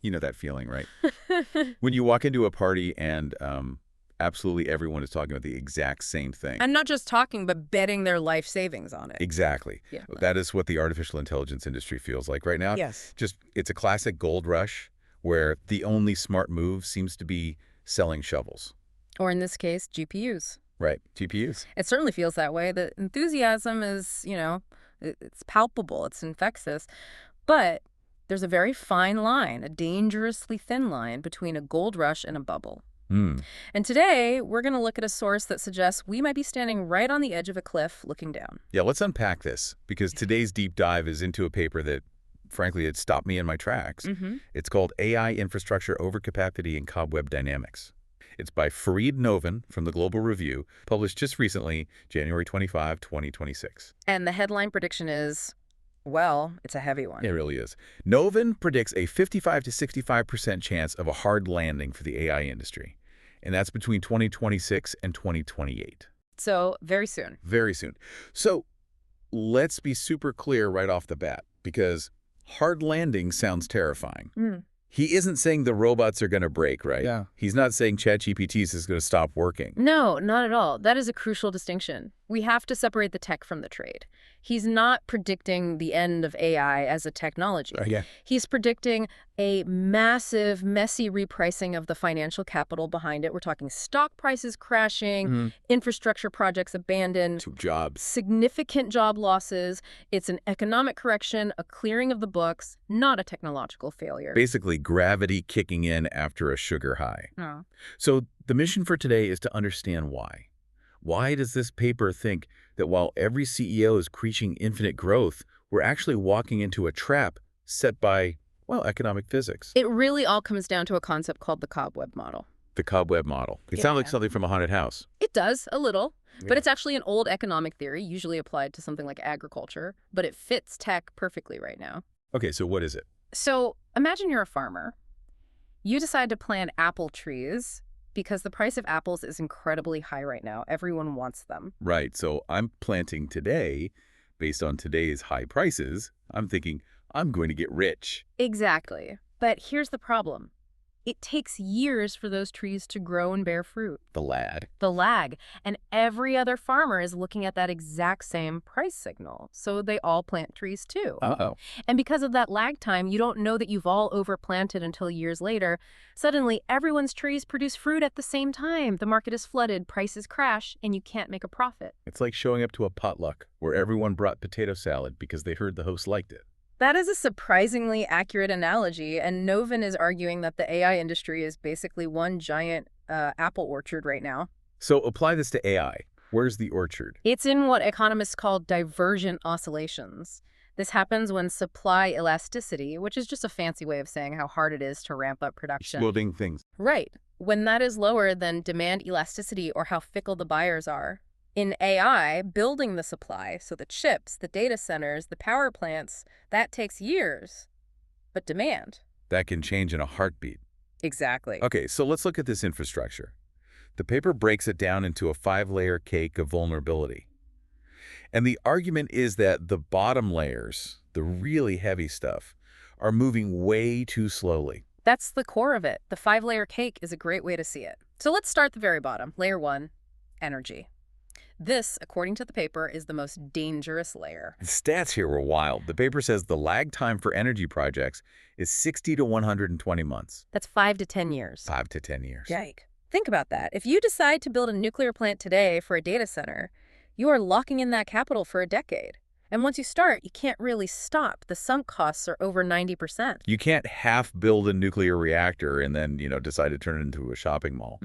You know that feeling, right? When you walk into a party and absolutely everyone is talking about the exact same thing. And not just talking, but betting their life savings on it. Exactly. Yeah. That is what the artificial intelligence industry feels like right now. Yes. Just, it's a classic gold rush where the only smart move seems to be selling shovels. Or in this case, GPUs. Right. GPUs. It certainly feels that way. The enthusiasm is, it's palpable. It's infectious. But there's a very fine line, a dangerously thin line between a gold rush and a bubble. And today, we're going to look at a source that suggests we might be standing right on the edge of a cliff looking down. Yeah, let's unpack this, because today's deep dive is into a paper that, frankly, it stopped me in my tracks. It's called AI Infrastructure Overcapacity and Cobweb Dynamics. It's by Fareed Novin from the Global Review, published just recently, January 25, 2026. And the headline prediction is, well, it's a heavy one. It really is. Novin predicts a 55 to 65% chance of a hard landing for the AI industry. And that's between 2026 and 2028. So, very soon. Very soon. So, let's be super clear right off the bat, because hard landing sounds terrifying. He isn't saying the robots are going to break, right? Yeah. He's not saying ChatGPT is going to stop working. No, not at all. That is a crucial distinction. We have to separate the tech from the trade. He's not predicting the end of AI as a technology. Yeah. He's predicting a massive, messy repricing of the financial capital behind it. We're talking stock prices crashing, infrastructure projects abandoned, Jobs. significant job losses. It's an economic correction, a clearing of the books, not a technological failure. Basically, gravity kicking in after a sugar high. Oh. So the mission for today is to understand why. Why does this paper think that while every CEO is preaching infinite growth, we're actually walking into a trap set by, well, economic physics? It really all comes down to a concept called the cobweb model. The cobweb model. It sounds like something from a haunted house. It does, a little. But it's actually an old economic theory, usually applied to something like agriculture. But it fits tech perfectly right now. Okay, so what is it? So imagine you're a farmer. You decide to plant apple trees because the price of apples is incredibly high right now. Everyone wants them. Right, so I'm planting today based on today's high prices. I'm thinking I'm going to get rich. Exactly. But here's the problem. It takes years for those trees to grow and bear fruit. The lag. The lag. And every other farmer is looking at that exact same price signal. So they all plant trees too. Uh-oh. And because of that lag time, you don't know that you've all overplanted until years later. Suddenly, everyone's trees produce fruit at the same time. The market is flooded, prices crash, and you can't make a profit. It's like showing up to a potluck where everyone brought potato salad because they heard the host liked it. That is a surprisingly accurate analogy, and Novin is arguing that the AI industry is basically one giant apple orchard right now. So apply this to AI. Where's the orchard? It's in what economists call divergent oscillations. This happens when supply elasticity, which is just a fancy way of saying how hard it is to ramp up production. Exploding things. Right. When that is lower than demand elasticity or how fickle the buyers are. In AI, building the supply, so the chips, the data centers, the power plants, that takes years. But demand? That can change in a heartbeat. Exactly. Okay, so let's look at this infrastructure. The paper breaks it down into a 5-layer cake of vulnerability. And the argument is that the bottom layers, the really heavy stuff, are moving way too slowly. That's the core of it. The 5-layer cake is a great way to see it. So let's start at the very bottom. Layer 1, energy. This, according to the paper, is the most dangerous layer. The stats here were wild. The paper says the lag time for energy projects is 60 to 120 months. That's 5 to 10 years. 5 to 10 years. Yike. Think about that. If you decide to build a nuclear plant today for a data center, you are locking in that capital for a decade. And once you start, you can't really stop. The sunk costs are over 90%. You can't half build a nuclear reactor and then, decide to turn it into a shopping mall.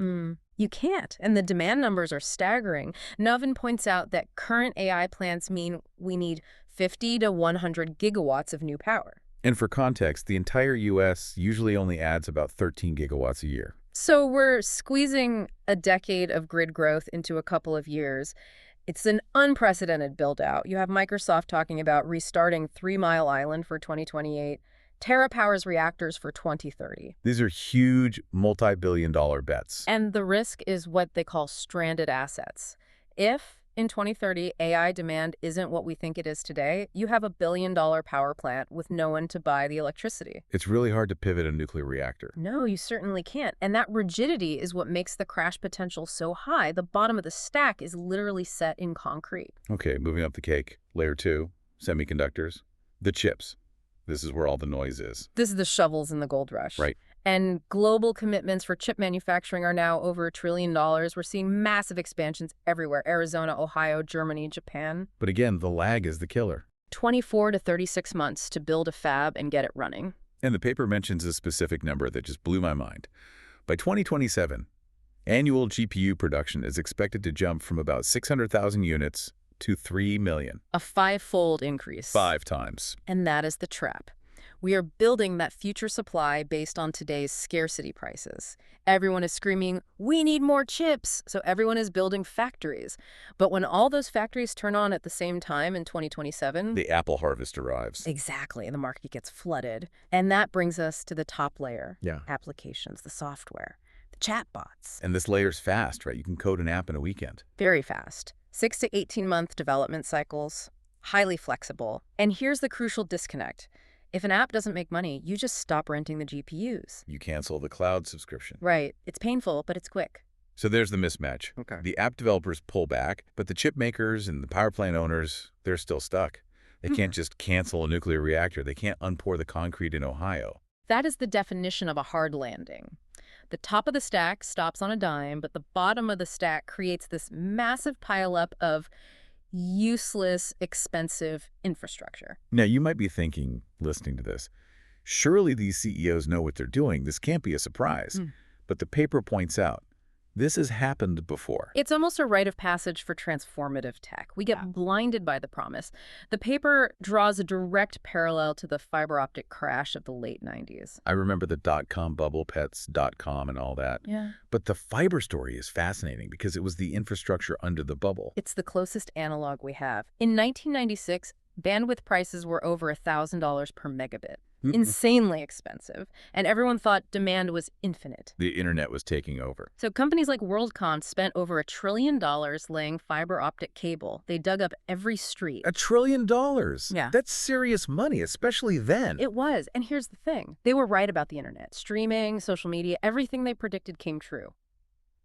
You can't. And the demand numbers are staggering. Novin points out that current AI plants mean we need 50 to 100 gigawatts of new power. And for context, the entire U.S. usually only adds about 13 gigawatts a year. So we're squeezing a decade of grid growth into a couple of years. It's an unprecedented build-out. You have Microsoft talking about restarting 3 Mile Island for 2028, TerraPower's reactors for 2030. These are huge, multi-billion-dollar bets. And the risk is what they call stranded assets. If in 2030, AI demand isn't what we think it is today. You have a billion-dollar power plant with no one to buy the electricity. It's really hard to pivot a nuclear reactor. No, you certainly can't. And that rigidity is what makes the crash potential so high. The bottom of the stack is literally set in concrete. Okay, moving up the cake. Layer 2, semiconductors. The chips. This is where all the noise is. This is the shovels in the gold rush. Right. And global commitments for chip manufacturing are now over $1 trillion. We're seeing massive expansions everywhere. Arizona, Ohio, Germany, Japan. But again, the lag is the killer. 24 to 36 months to build a fab and get it running. And the paper mentions a specific number that just blew my mind. By 2027, annual GPU production is expected to jump from about 600,000 units to 3 million. A five-fold increase. 5 times. And that is the trap. We are building that future supply based on today's scarcity prices. Everyone is screaming, we need more chips, so everyone is building factories. But when all those factories turn on at the same time in 2027... the apple harvest arrives. Exactly, the market gets flooded. And that brings us to the top layer. Yeah. Applications, the software, the chatbots. And this layer's fast, right? You can code an app in a weekend. Very fast. 6 to 18-month development cycles, highly flexible. And here's the crucial disconnect. If an app doesn't make money, you just stop renting the GPUs. You cancel the cloud subscription. Right. It's painful, but it's quick. So there's the mismatch. Okay. The app developers pull back, but the chip makers and the power plant owners, they're still stuck. They can't just cancel a nuclear reactor. They can't unpour the concrete in Ohio. That is the definition of a hard landing. The top of the stack stops on a dime, but the bottom of the stack creates this massive pileup of useless, expensive infrastructure. Now, you might be thinking, listening to this, surely these CEOs know what they're doing. This can't be a surprise. But the paper points out, this has happened before. It's almost a rite of passage for transformative tech. We get blinded by the promise. The paper draws a direct parallel to the fiber optic crash of the late 90s. I remember the dot-com bubble, pets.com and all that. Yeah. But the fiber story is fascinating because it was the infrastructure under the bubble. It's the closest analog we have. In 1996, bandwidth prices were over $1,000 per megabit. Insanely expensive. And everyone thought demand was infinite. The internet was taking over. So companies like WorldCom spent over $1 trillion laying fiber optic cable. They dug up every street. $1 trillion? Yeah. That's serious money, especially then. It was. And here's the thing. They were right about the internet. Streaming, social media, everything they predicted came true.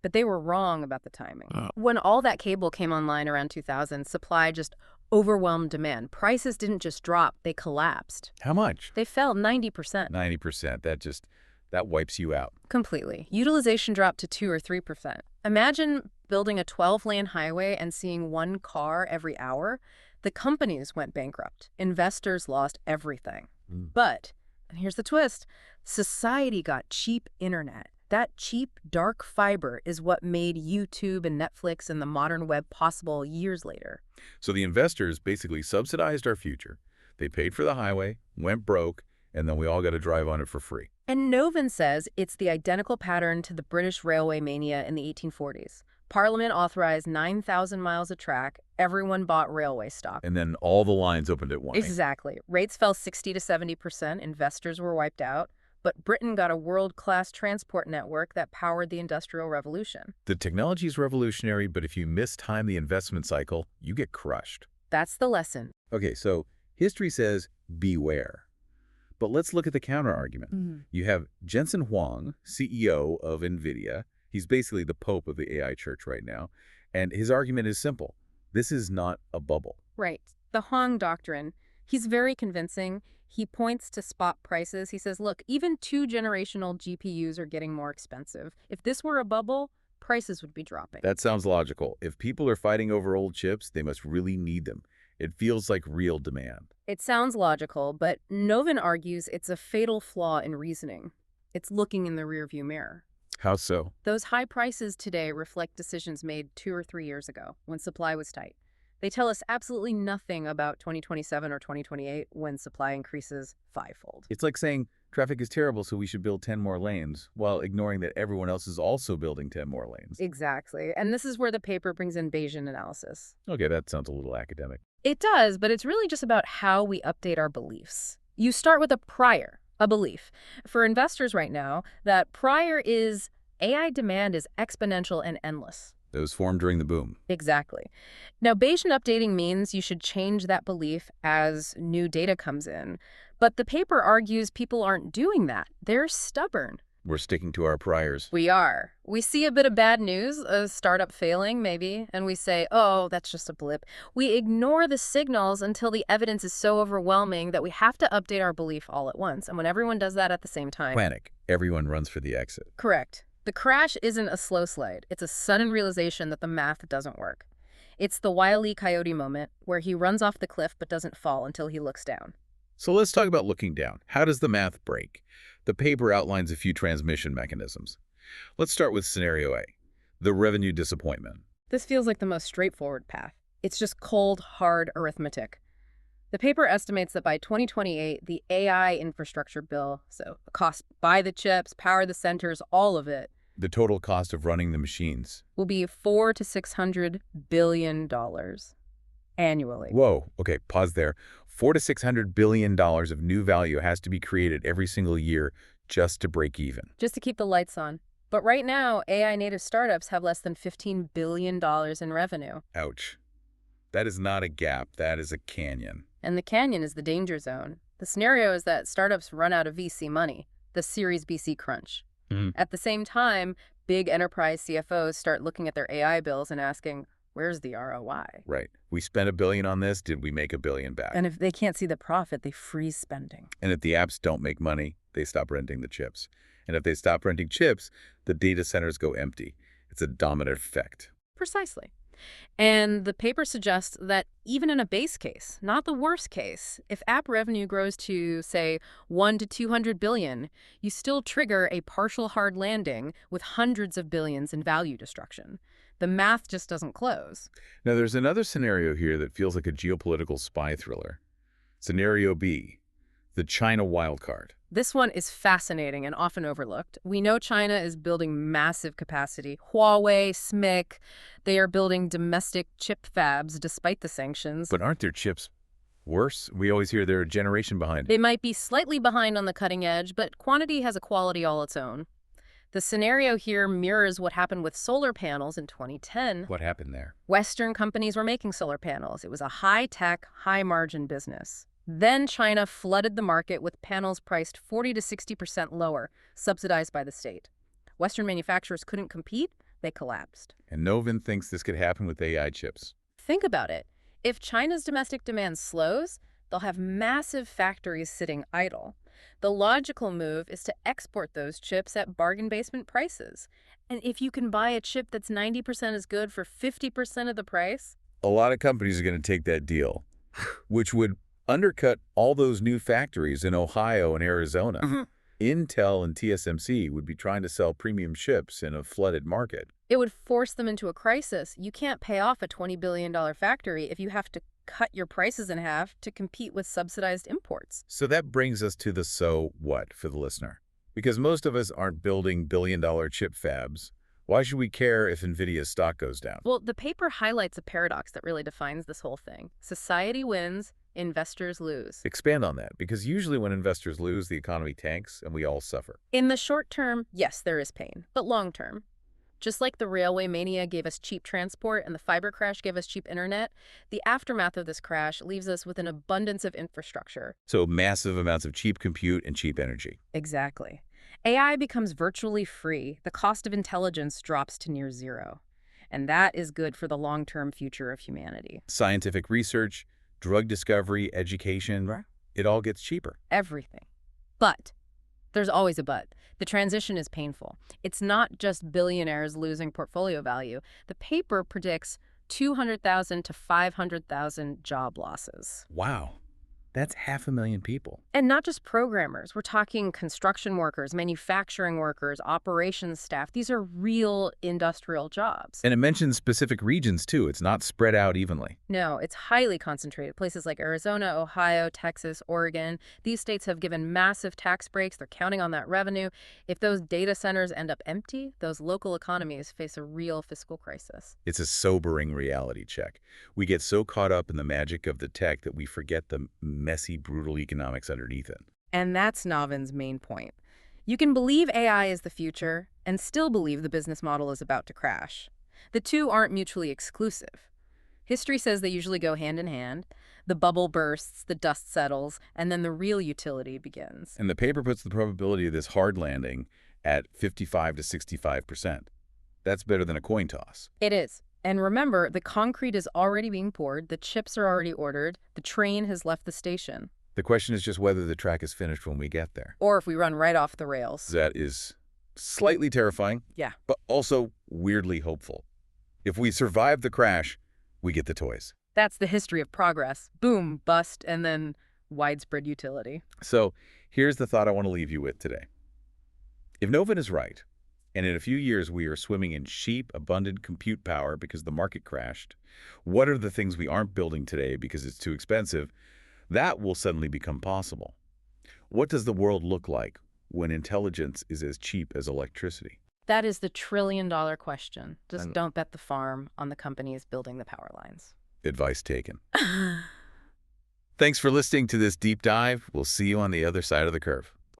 But they were wrong about the timing. When all that cable came online around 2000, supply just overwhelmed demand. Prices didn't just drop, they collapsed. How much? They fell 90%. 90%. That wipes you out. Completely. Utilization dropped to 2 or 3%. Imagine building a 12-lane highway and seeing one car every hour. The companies went bankrupt. Investors lost everything. But, and here's the twist, society got cheap internet. That cheap, dark fiber is what made YouTube and Netflix and the modern web possible years later. So the investors basically subsidized our future. They paid for the highway, went broke, and then we all got to drive on it for free. And Novin says it's the identical pattern to the British railway mania in the 1840s. Parliament authorized 9,000 miles of track. Everyone bought railway stock. And then all the lines opened at once. Exactly. Rates fell 60 to 70%. Investors were wiped out. But Britain got a world-class transport network that powered the Industrial Revolution. The technology is revolutionary, but if you mistime the investment cycle, you get crushed. That's the lesson. Okay, so history says beware. But let's look at the counter-argument. You have Jensen Huang, CEO of NVIDIA. He's basically the pope of the AI church right now. And his argument is simple. This is not a bubble. Right. The Huang doctrine. He's very convincing. He points to spot prices. He says, look, even 2-generational GPUs are getting more expensive. If this were a bubble, prices would be dropping. That sounds logical. If people are fighting over old chips, they must really need them. It feels like real demand. It sounds logical, but Novin argues it's a fatal flaw in reasoning. It's looking in the rearview mirror. How so? Those high prices today reflect decisions made 2 or 3 years ago when supply was tight. They tell us absolutely nothing about 2027 or 2028 when supply increases 5-fold. It's like saying traffic is terrible, so we should build 10 more lanes, while ignoring that everyone else is also building 10 more lanes. Exactly. And this is where the paper brings in Bayesian analysis. Okay, that sounds a little academic. It does, but it's really just about how we update our beliefs. You start with a belief. For investors right now, that prior is AI demand is exponential and endless. Those formed during the boom. Exactly. Now, Bayesian updating means you should change that belief as new data comes in. But the paper argues people aren't doing that. They're stubborn. We're sticking to our priors. We are. We see a bit of bad news, a startup failing maybe, and we say, oh, that's just a blip. We ignore the signals until the evidence is so overwhelming that we have to update our belief all at once. And when everyone does that at the same time... Panic. Everyone runs for the exit. Correct. The crash isn't a slow slide. It's a sudden realization that the math doesn't work. It's the Wile E. Coyote moment, where he runs off the cliff but doesn't fall until he looks down. So let's talk about looking down. How does the math break? The paper outlines a few transmission mechanisms. Let's start with scenario A, the revenue disappointment. This feels like the most straightforward path. It's just cold, hard arithmetic. The paper estimates that by 2028, the AI infrastructure bill, so the cost to buy the chips, power the centers, all of it, The total cost of running the machines. will be $400 to $600 billion annually. Whoa, okay, pause there. $400 to $600 billion of new value has to be created every single year just to break even. Just to keep the lights on. But right now, AI native startups have less than $15 billion in revenue. Ouch. That is not a gap, that is a canyon. And the canyon is the danger zone. The scenario is that startups run out of VC money, the Series BC crunch. At the same time, big enterprise CFOs start looking at their AI bills and asking, where's the ROI? Right. We spent $1 billion on this, did we make $1 billion back? And if they can't see the profit, they freeze spending. And if the apps don't make money, they stop renting the chips. And if they stop renting chips, the data centers go empty. It's a domino effect. Precisely. And the paper suggests that even in a base case, not the worst case, if app revenue grows to, say, 1 to 200 billion, you still trigger a partial hard landing with hundreds of billions in value destruction. The math just doesn't close. Now, there's another scenario here that feels like a geopolitical spy thriller. Scenario B, the China wildcard. This one is fascinating and often overlooked. We know China is building massive capacity. Huawei, SMIC, they are building domestic chip fabs despite the sanctions. But aren't their chips worse? We always hear they're a generation behind. They might be slightly behind on the cutting edge, but quantity has a quality all its own. The scenario here mirrors what happened with solar panels in 2010. What happened there? Western companies were making solar panels. It was a high-tech, high-margin business. Then China flooded the market with panels priced 40 to 60% lower, subsidized by the state. Western manufacturers couldn't compete, they collapsed. And Novin thinks this could happen with AI chips. Think about it. If China's domestic demand slows, they'll have massive factories sitting idle. The logical move is to export those chips at bargain basement prices. And if you can buy a chip that's 90% as good for 50% of the price... A lot of companies are going to take that deal, which would undercut all those new factories in Ohio and Arizona. Intel and TSMC would be trying to sell premium chips in a flooded market. It would force them into a crisis. You can't pay off a $20 billion factory if you have to cut your prices in half to compete with subsidized imports. So that brings us to the so what for the listener. Because most of us aren't building billion-dollar chip fabs. Why should we care if NVIDIA's stock goes down? Well, the paper highlights a paradox that really defines this whole thing. Society wins, investors lose. Expand on that, because usually when investors lose, the economy tanks and we all suffer. In the short term, yes, there is pain. But long term, just like the railway mania gave us cheap transport and the fiber crash gave us cheap internet, the aftermath of this crash leaves us with an abundance of infrastructure. So massive amounts of cheap compute and cheap energy. Exactly. AI becomes virtually free. The cost of intelligence drops to near zero. And that is good for the long-term future of humanity. Scientific research, drug discovery, education, it all gets cheaper. Everything. But there's always a but. The transition is painful. It's not just billionaires losing portfolio value. The paper predicts 200,000 to 500,000 job losses. Wow. That's 500,000 people. And not just programmers. We're talking construction workers, manufacturing workers, operations staff. These are real industrial jobs. And it mentions specific regions, too. It's not spread out evenly. No, it's highly concentrated. Places like Arizona, Ohio, Texas, Oregon. These states have given massive tax breaks. They're counting on that revenue. If those data centers end up empty, those local economies face a real fiscal crisis. It's a sobering reality check. We get so caught up in the magic of the tech that we forget the messy, brutal economics underneath it. And that's Novin's main point. You can believe AI is the future and still believe the business model is about to crash. The two aren't mutually exclusive. History says they usually go hand in hand. The bubble bursts, the dust settles, and then the real utility begins. And the paper puts the probability of this hard landing at 55 to 65%. That's better than a coin toss. It is. And remember, the concrete is already being poured, the chips are already ordered, the train has left the station. The question is just whether the track is finished when we get there. Or if we run right off the rails. That is slightly terrifying, Yeah. but also weirdly hopeful. If we survive the crash, we get the toys. That's the history of progress. Boom, bust, and then widespread utility. So here's the thought I want to leave you with today. If Novin is right, and in a few years we are swimming in cheap, abundant compute power because the market crashed, what are the things we aren't building today because it's too expensive? That will suddenly become possible. What does the world look like when intelligence is as cheap as electricity? That is the trillion-dollar question. Just don't bet the farm on the companies building the power lines. Advice taken. Thanks for listening to this deep dive. We'll see you on the other side of the curve.